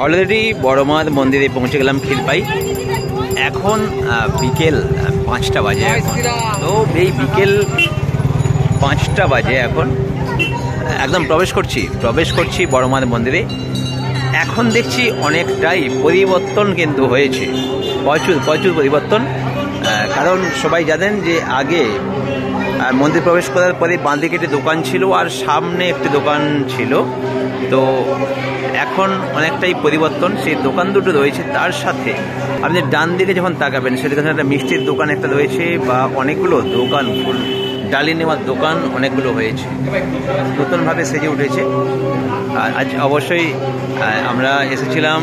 Already বড়মাদ মন্দিরে পৌঁছে গেলাম খিলপাই। এখন বিকেল 5টা বাজে। তো এই বিকেল 5টা বাজে এখন একদম প্রবেশ করছি বড়মাদ মন্দিরে। এখন দেখছি অনেকটাই পরিবর্তন কিন্তু হয়েছে, প্রচুর পরিবর্তন। কারণ সবাই জানেন যে আগে মন্দির প্রবেশ করার পরে বাঁ দিকে একটি দোকান ছিল আর সামনে একটি দোকান ছিল। তো এখন অনেকটাই পরিবর্তন, সেই দোকান দুটো রয়েছে। তার সাথে আপনি ডান দিকে যখন তাকাবেন সেখানে একটা মিষ্টির দোকান একটা রয়েছে, বা অনেকগুলো দোকান, ফুল ডালি নেওয়ার দোকান অনেকগুলো হয়েছে, নতুনভাবে সেজে উঠেছে। আর আজ অবশ্যই আমরা এসেছিলাম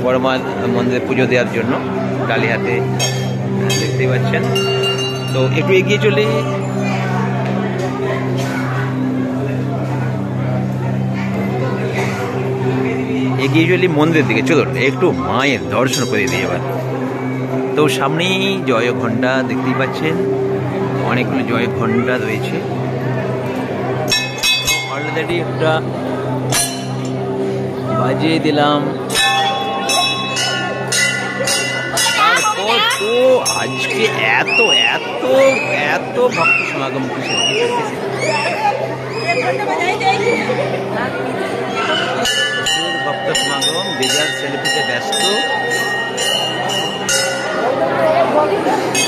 বড়মাদ মন্দিরে পুজো দেওয়ার জন্য, ডালি হাতে দেখতেই পাচ্ছেন। তো একটু এগিয়ে চলে মন্দিরের দিকে চলুন, একটু মায়ের দর্শন করে দিই এবার। তো সামনেই জয় ঘণ্টা দেখতেই পাচ্ছেন, অনেকগুলো জয় ঘণ্টা রয়েছে। অলরেডি একটা বাজিয়ে দিলাম। তারপর তো আজকে এত এত এত ভক্ত সমাগম, ভক্ত সমাগম, যে যার সেলফিতে ব্যস্ত।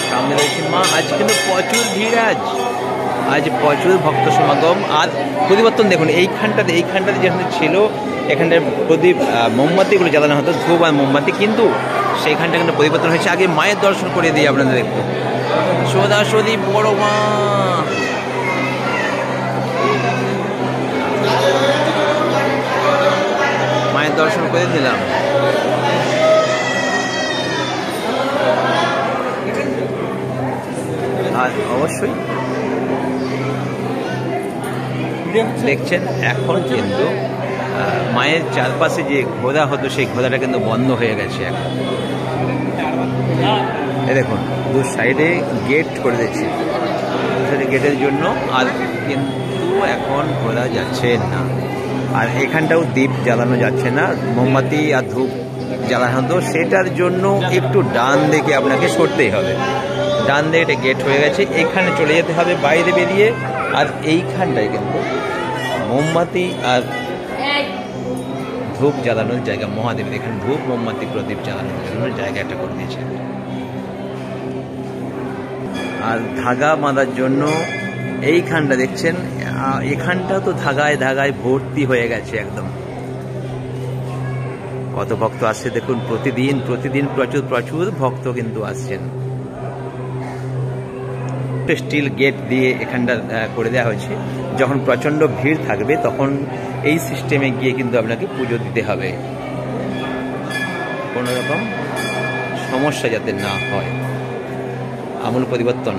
সামনে রয়েছে মা। আজ কিন্তু প্রচুর ভিড়, আজ প্রচুর ভক্ত সমাগম। আর পরিবর্তন দেখুন, এইখানটাতে যেখানে ছিল এখানটায় প্রদীপ মোমবাতিগুলো জ্বালানো হতো, ধূপ আর মোমবাতি, কিন্তু সেইখানটা কিন্তু পরিবর্তন হয়েছে। আগে মায়ের দর্শন করে দিই আপনাদের একটু। সোজাসুজি বড় মা, মায়ের দর্শন করে দিলাম। আর অবশ্যই দেখছেন এখন কিন্তু মায়ের চারপাশে যে ঘোড়া হতো সেই ঘোড়াটা কিন্তু বন্ধ হয়ে গেছে এখন। দেখুন দু সাইডে গেট করে দিচ্ছে, গেটের জন্য আর কিন্তু এখন ঘোড়া যাচ্ছে না। আর এখানটাও দ্বীপ জ্বালানো যাচ্ছে না, মোমবাতি আর ধূপ জ্বালানো হতো, সেটার জন্য একটু ডান দিকে আপনাকে সরতেই হবে। ডান দিকে একটা গেট হয়ে গেছে, এখানে চলে যেতে হবে বাইরে বেরিয়ে। আর এইখানটায় কিন্তু মোমবাতি আর ধূপ জ্বালানোর জায়গা, মহাদেবের এখানে ধূপ মোমবাতি প্রদীপ জ্বালানোর জন্য জায়গা একটা করে দিয়েছে। আর ধাগা বাঁধার জন্য এইখানটা দেখছেন, এখানটা তো ধাগায় ধাগায় ভর্তি হয়ে গেছে একদম। কত ভক্ত আসছে দেখুন, প্রতিদিন প্রচুর ভক্ত কিন্তু আসছেন। স্টিল গেট দিয়ে এখানটা করে দেওয়া হয়েছে। যখন প্রচণ্ড ভিড় থাকবে তখন এই সিস্টেমে গিয়ে কিন্তু আপনাকে পুজো দিতে হবে, কোনো রকম সমস্যা যাতে না হয়। আমূল পরিবর্তন।